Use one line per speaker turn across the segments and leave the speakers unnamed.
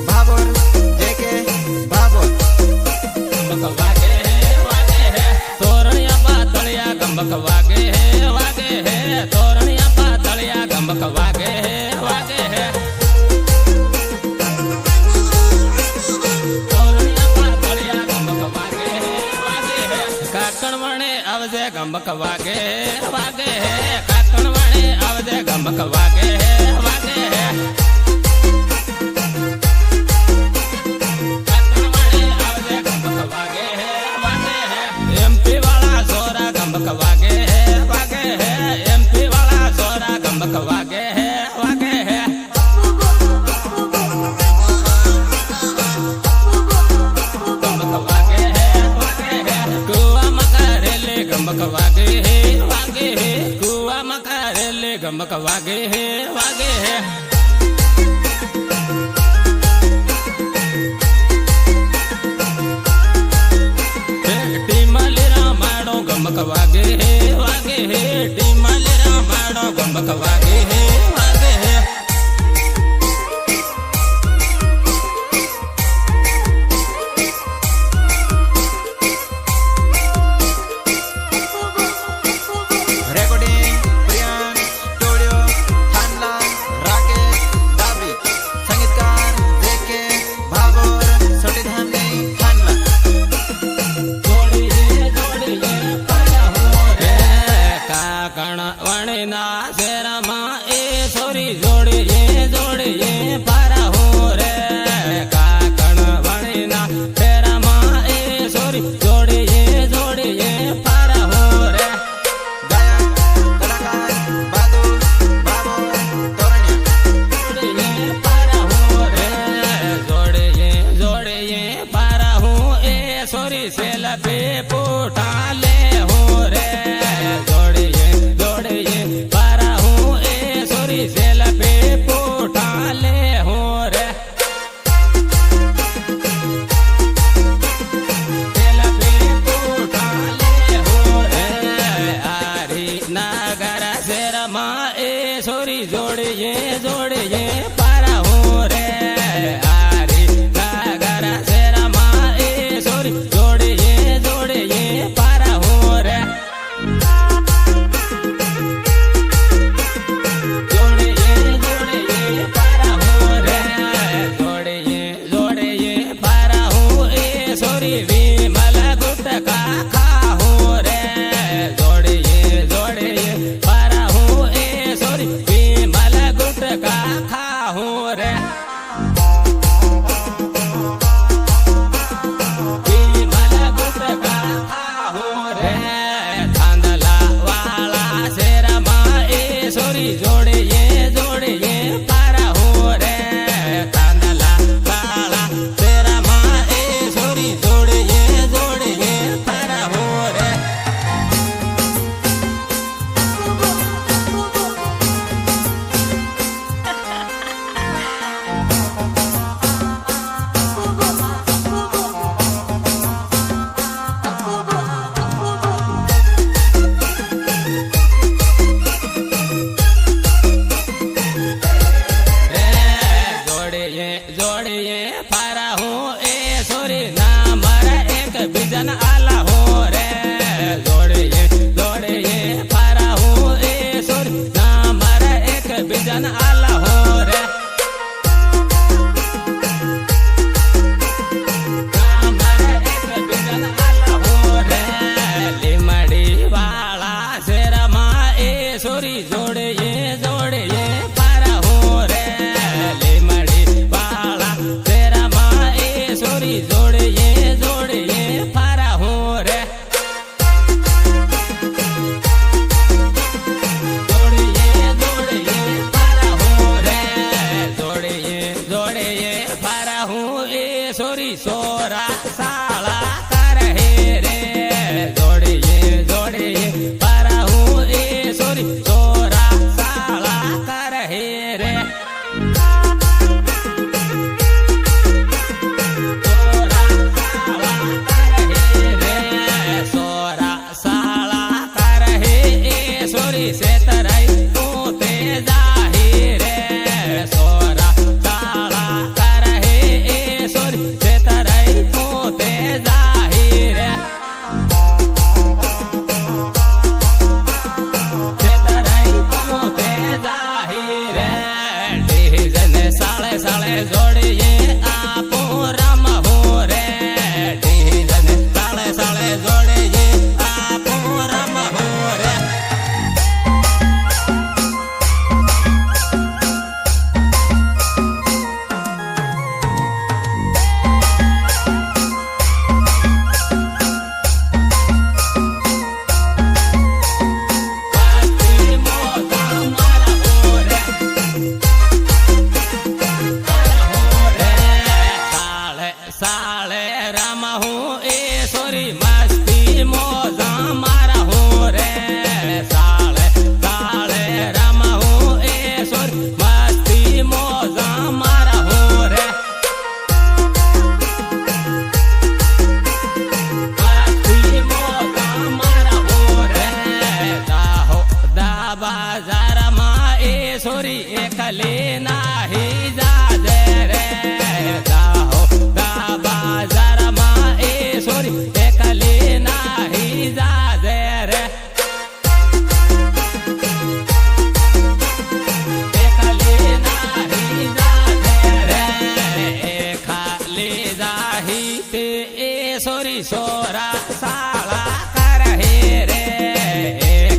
भाबोर जेके भाबोर
गंबक वागे है तोरणिया पातलिया गंबक वागे है तोरणिया पातलिया गंबक वागे है तोरणिया पातलिया गंबक वागे है काकण वणे आवजे गंबक वागे है काकण वणे आवजे गंबक वागे है एमपी वाला सोरा गंबक वागे है एमपी वाला सोरा गंबक वागे है गंबक वागे है कुआ मकरेले गंबक वागे है कुआ मकरेले गंबक वागे है गंबक वागे है टीमलेरा माड़ो गंबक वागे है
रेकॉर्डिंग प्रियान स्टूडियो थानला राकेश दाबी संगीतकार जेके भाबोर छोटी धामनी थानला
काकण वणे ना शेरा मां ए सोरी जोड़िए पारा हो रे काकण वणे ना शेरा मां ए सोरी जोड़िए पारा हो रे
गायक कलाकार बहादुर भाबोर तोरणिया
पारा हो रे जोड़िए पारा हो ए सोरी सेल पे पोटा ले हो रे पारा हूँ ए सोरी सेल पे पोटा ले हो रे सेल पे पोटा ले हो रे आरी नगर शेर माँ ए सोरी जोड़िए पारा हो रे आरी नगर शेर माँ ए सोरी जोड़िए पारा हो रे विमल गुटका खाओ रे जोड़िए पारा हूँ ए सोरी विमल गुटका खाओ रे विमल गुटका खाओ रे थांदला वाला शेरा माँ ए सोरी जोड़िए पारा हो रे थांदला वाला शेरा माँ ए सोरी जोड़िए पारा हो रे जोड़िए पारा हूँ ए सोरी नाम एक बिजन आला हो रे जोड़िए पारा हूँ ए सोरी नाम एक बिजन आला हो रे नाम एक बिजन आला हो रे लिमड़ी वाला शेरा माँ ए सोरी जोड़िए पारा हो रे लिमड़ी वाला शेरा माँ સોરી સોરા સાળા કરહે રે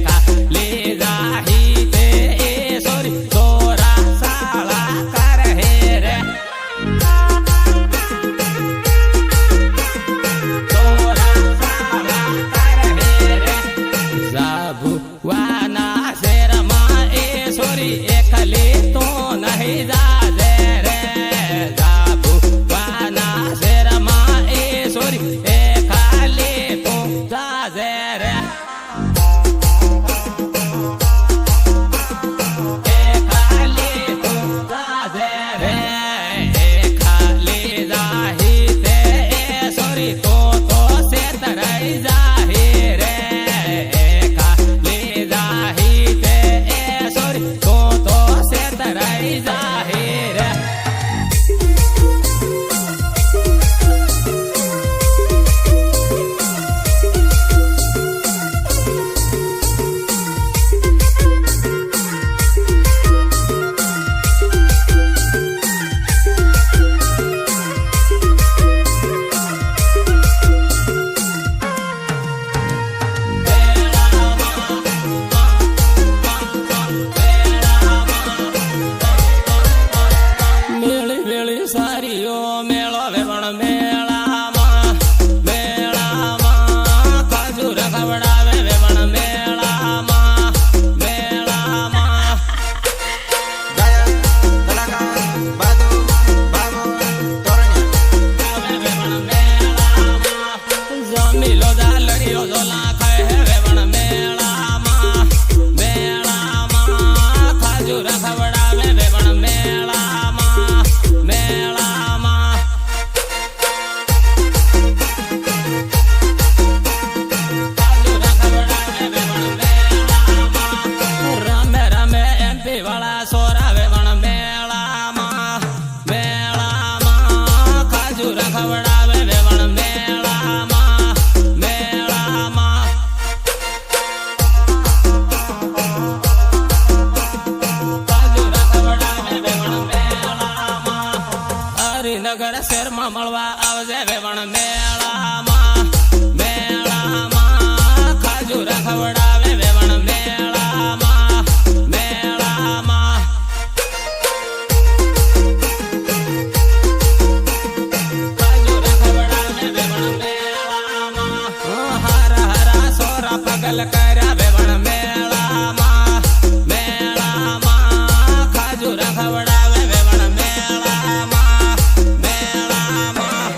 ખાલી જાહી તે એ સોરી સોરા સાળા કરહે રે સોરા સાળા કરહે રે જાબુવાના શેરમાં એ સોરી એકલી તો નહીં જાજે રે જાબુવાના શેરમાં એ સોરી એ ખાલી તો જાજે રે એ ખાલી તો જાજે રે એ ખાલી જાહી તે એ સોરી તો સેતરાઈ જાહી રે એ ખાલી જાહી તે એ સોરી તો સેતરાઈ જાહી રે મેળી વેળી સારીઓ મેળો વેવણ મેળામાં મેળામાં ખજૂર ખવડાવે વેવણ મેળામાં મેળામાં
ગાયક કલાકાર બાદુ બાબો તોરણિયા
આવે વેવણ મેળામાં જમીલો જાલડીઓ ઝોલા ખાય વેવણ મેળામાં મેળામાં ખજૂર ખવડાવે વેવણ મેળામાં મેળામાં ખજૂર ખવડાવે વેવણ મેળામાં રમે રમે એમપી વાળા સોરા વેવણ મેળામાં મેળામાં ખજૂર ખવડાવે વેવણ મેળામાં મેળામાં ખજૂર ખવડાવે વેવણ મેળામાં હરિનગર શહેરમાં મળવા આવજે વેવણ મેળામાં મેળામાં ખજૂર ખવડાવે વેવણ મેળામાં મેળામાં ખજૂર ખવડાવે વેવણ મેળામાં હારા હારા સોરા પગલ કર્યા વેવણ મેળામાં મેળામાં ખજૂર ખવડાવે વેવણ મેળામાં મેળામાં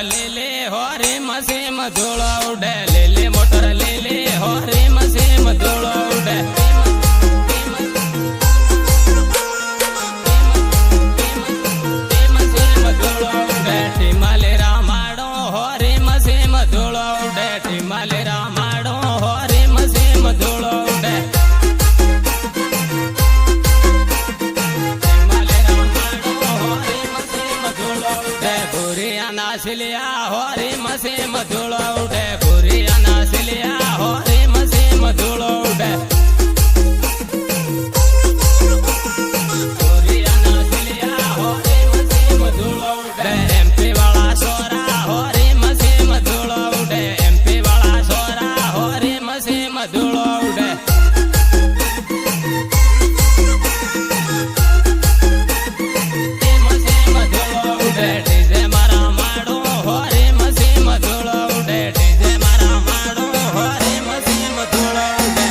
ले ले हो रे मसे मधुलो उड़े ले ले मोटर ले ले हो रे मसे मधुलो उड़े टिमाले रामाड़ो हो रे मसे मधुलो उड़े टिमाले रामाड़ो हो रे मसे मधुलो उड़े टिमाले रामाड़ो हो रे मसे मधुलो उड़े बुरिया नासलिया हो रे मसे मधुलो उड़े बुरिया नासलिया हो रे मसे मधुलो उड़े बुरिया नासलिया हो रे मसे मधुलो उड़े एमपी वाला सोरा हो रे मसे मधुलो उड़े एमपी वाला सोरा हो रे मसे मधुलो उड़े मसे मधुलो उड़े डीजे मारा माड़ो हो रे मसे मधुलो उड़े डीजे मारा माड़ो हो रे मसे मधुलो उड़े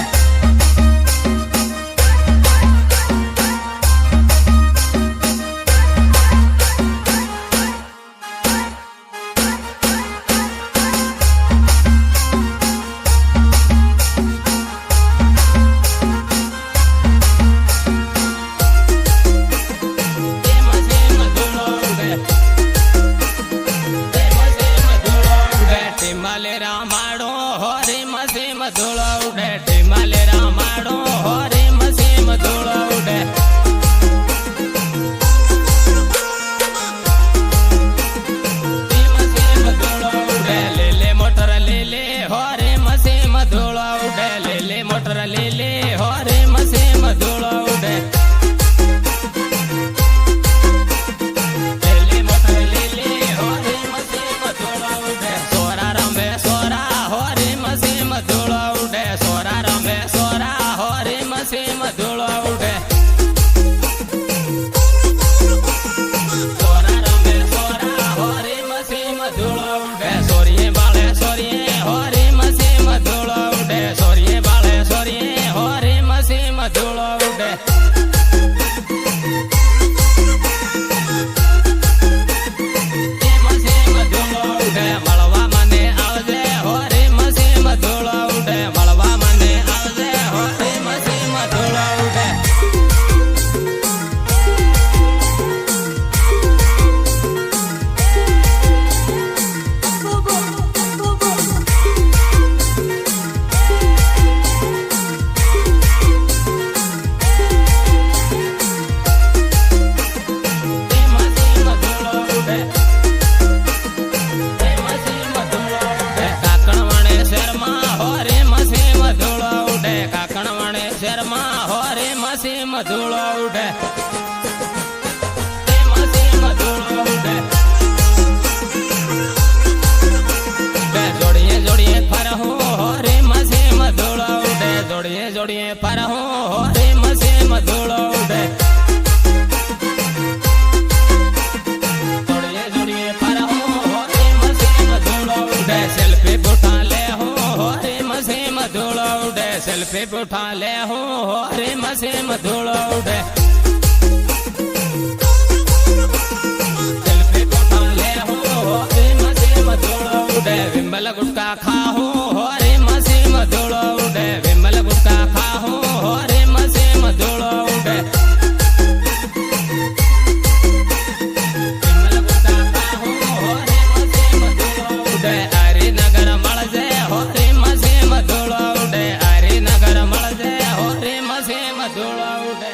मसे मधुलो उड़े मसे मधुलो उड़े टिमाले रामाड़ो हो रे मसे मधुलो उड़े टिमाले रामाड़ो हो रे मसे मधुलो उड़े मसे मधुलो उड़े ले ले मोटर ले ले हो रे मसे मधुलो उड़े ले ले मोटर ले ले हो रे मसे मधुलो उड़े ले मोटर ले ले हो रे मसे मधुलो उड़े सोरा रंबे सोरा हो रे मसे मधुलो उड़े सोरा रंबे सोरा हो रे मसे मधुलो उड़े सोरा रंबे सोरा हो रे मसे मधुलो उड़े सोरिये बाले सोरिये हो रे मसे मधुलो उड़े सोरिये बाले सोरिये हो रे मसे मधुलो उड़े मसे मधुलो उड़े मलवा मने आवजे हो रे मसे मधुलो उड़े मलवा मने आवजे हो रे मसे मधुलो उड़े मसे मधुलो उड़े मसे मधुलो उड़े काकणवणे शर्मा हो रे मसे मधुलो उड़े काकणवणे शर्मा हो रे मसे मधुलो उड़े मसे मधुलो उड़े जोड़िए जोड़िए फरहू हो रे मसे मधुलो उड़े जोड़िए जोड़िए फरहू हो रे मसे मधुलो उड़े जोड़िए जोड़िए फरहू हो रे मसे मधुलो उड़े सेल्फी उठा ले हो रे मसे मधुलो उड़े सेल्फी उठा ले हो रे मसे मधुलो उड़े सेल्फी उठा ले हो रे मसे मधुलो उड़े विमल गुटका खाओ हो रे मसे मधुलो उड़े विमल गुटका खाओ हो रे मसे मधुलो उड़े विमल गुटका खाओ हो रे मसे मधुलो उड़े हरि नगर मळजे हो रे मसे मधुलो उड़े हरि नगर मळजे हो रे मसे मधुलो उड़े